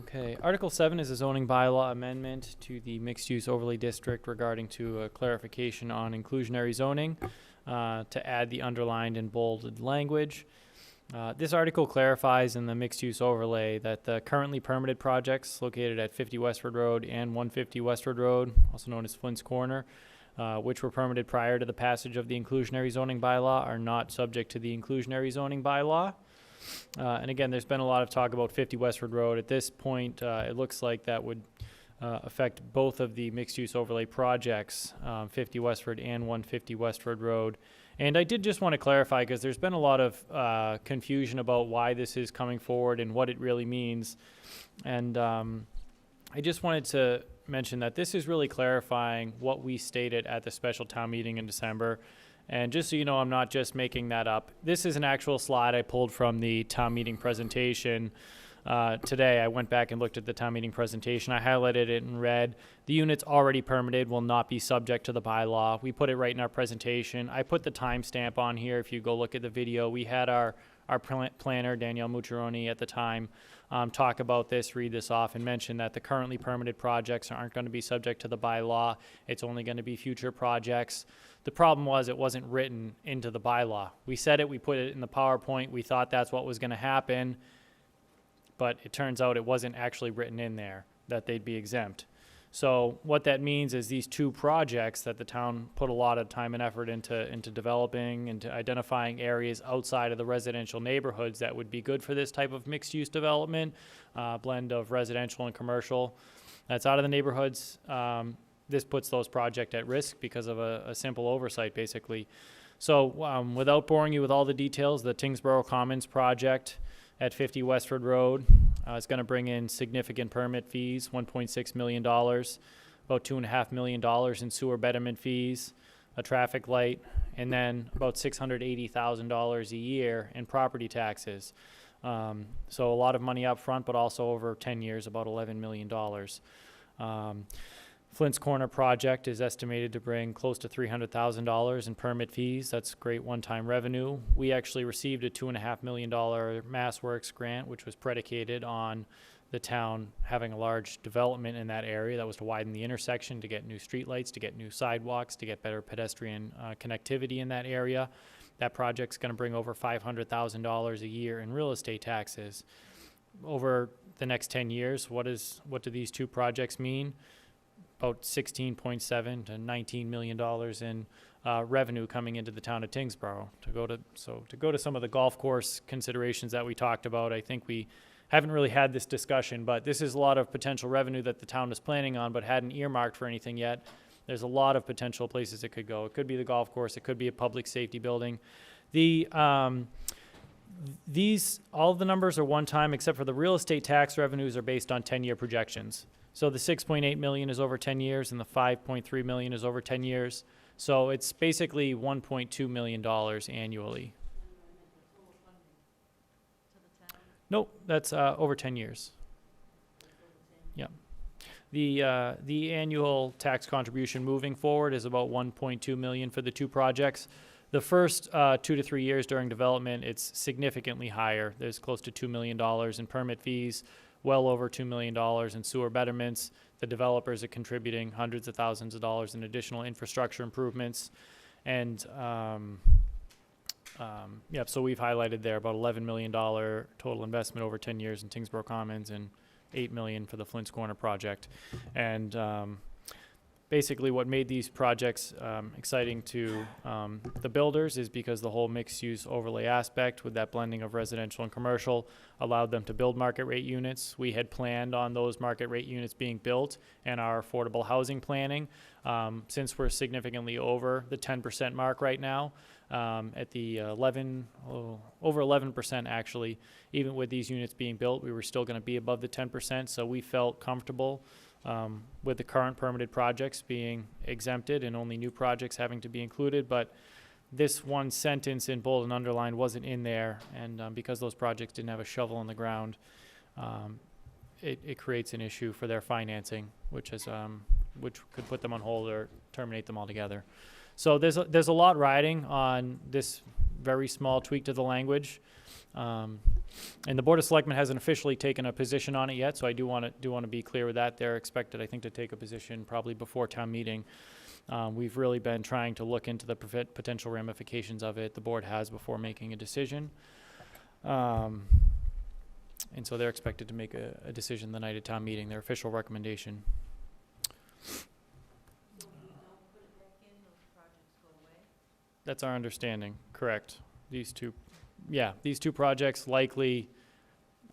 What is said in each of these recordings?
Okay, Article 7 is a zoning bylaw amendment to the mixed-use overlay district regarding to a clarification on inclusionary zoning to add the underlined and bolded language. This article clarifies in the mixed-use overlay that the currently permitted projects located at 50 Westford Road and 150 Westford Road, also known as Flint's Corner, which were permitted prior to the passage of the inclusionary zoning bylaw, are not subject to the inclusionary zoning bylaw. And again, there's been a lot of talk about 50 Westford Road. At this point, it looks like that would affect both of the mixed-use overlay projects, 50 Westford and 150 Westford Road. And I did just want to clarify, because there's been a lot of confusion about why this is coming forward and what it really means. And I just wanted to mention that this is really clarifying what we stated at the special town meeting in December. And just so you know, I'm not just making that up. This is an actual slide I pulled from the town meeting presentation. Today, I went back and looked at the town meeting presentation. I highlighted it in red. The units already permitted will not be subject to the bylaw. We put it right in our presentation. I put the timestamp on here. If you go look at the video, we had our planner, Danielle Mucciaroni, at the time talk about this, read this off, and mention that the currently permitted projects aren't going to be subject to the bylaw. It's only going to be future projects. The problem was it wasn't written into the bylaw. We said it, we put it in the PowerPoint, we thought that's what was going to happen, but it turns out it wasn't actually written in there that they'd be exempt. So what that means is these two projects that the town put a lot of time and effort into developing, into identifying areas outside of the residential neighborhoods that would be good for this type of mixed-use development, blend of residential and commercial. That's out of the neighborhoods. This puts those projects at risk because of a simple oversight, basically. So without boring you with all the details, the Tyngsboro Commons project at 50 Westford Road is going to bring in significant permit fees, $1.6 million, about $2.5 million in sewer betterment fees, a traffic light, and then about $680,000 a year in property taxes. So a lot of money up front, but also over 10 years, about $11 million. Flint's Corner project is estimated to bring close to $300,000 in permit fees. That's great one-time revenue. We actually received a $2.5 million MassWorks grant, which was predicated on the town having a large development in that area. That was to widen the intersection, to get new streetlights, to get new sidewalks, to get better pedestrian connectivity in that area. That project's going to bring over $500,000 a year in real estate taxes. Over the next 10 years, what do these two projects mean? About $16.7 to $19 million in revenue coming into the town of Tyngsboro. To go to some of the golf course considerations that we talked about, I think we haven't really had this discussion, but this is a lot of potential revenue that the town is planning on but hadn't earmarked for anything yet. There's a lot of potential places it could go. It could be the golf course. It could be a public safety building. All of the numbers are one time, except for the real estate tax revenues are based on 10-year projections. So the $6.8 million is over 10 years and the $5.3 million is over 10 years. So it's basically $1.2 million annually. Nope, that's over 10 years. Yeah. The annual tax contribution moving forward is about $1.2 million for the two projects. The first 2 to 3 years during development, it's significantly higher. There's close to $2 million in permit fees, well over $2 million in sewer betterments. The developers are contributing hundreds of thousands of dollars in additional infrastructure improvements. And so we've highlighted there about $11 million total investment over 10 years in Tyngsboro Commons and $8 million for the Flint's Corner project. And basically what made these projects exciting to the builders is because the whole mixed-use overlay aspect with that blending of residential and commercial allowed them to build market rate units. We had planned on those market rate units being built and our affordable housing planning. Since we're significantly over the 10% mark right now, at the over 11% actually, even with these units being built, we were still going to be above the 10%, so we felt comfortable with the current permitted projects being exempted and only new projects having to be included. But this one sentence in bold and underlined wasn't in there, and because those projects didn't have a shovel in the ground, it creates an issue for their financing, which could put them on hold or terminate them altogether. So there's a lot riding on this very small tweak to the language. And the Board of Selectmen hasn't officially taken a position on it yet, so I do want to be clear with that. They're expected, I think, to take a position probably before town meeting. We've really been trying to look into the potential ramifications of it. The board has before making a decision. And so they're expected to make a decision the night of town meeting, their official recommendation. That's our understanding, correct. These two projects likely,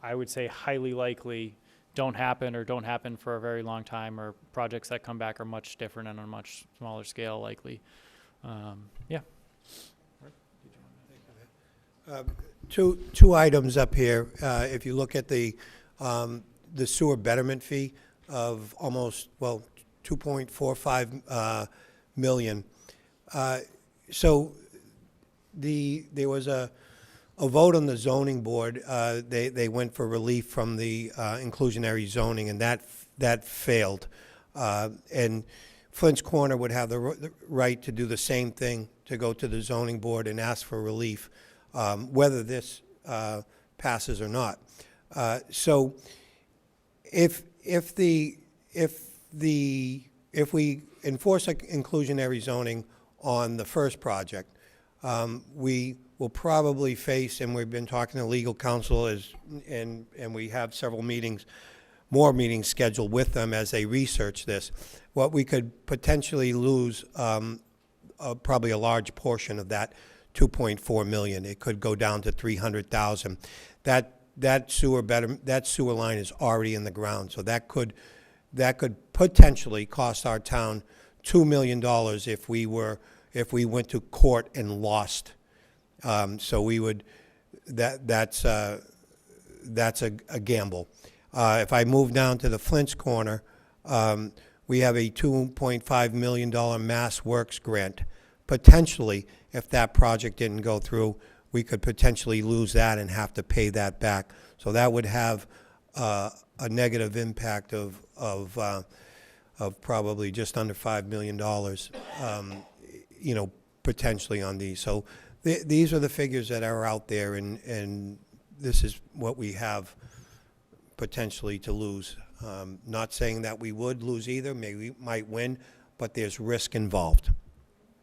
I would say highly likely, don't happen for a very long time, or projects that come back are much different and on a much smaller scale likely. Yeah. Two items up here. If you look at the sewer betterment fee of almost, well, 2.45 million. So there was a vote on the zoning board. They went for relief from the inclusionary zoning, and that failed. And Flint's Corner would have the right to do the same thing, to go to the zoning board and ask for relief, whether this passes or not. So if we enforce inclusionary zoning on the first project, we will probably face, and we've been talking to legal counsel, and we have several more meetings scheduled with them as they research this. What we could potentially lose, probably a large portion of that 2.4 million. It could go down to 300,000. That sewer line is already in the ground, so that could potentially cost our town $2 million if we went to court and lost. So we would, that's a gamble. If I move down to the Flint's Corner, we have a $2.5 million Mass Works grant. Potentially, if that project didn't go through, we could potentially lose that and have to pay that back. So that would have a negative impact of probably just under $5 million, potentially on these. So these are the figures that are out there, and this is what we have potentially to lose. Not saying that we would lose either. Maybe we might win, but there's risk involved.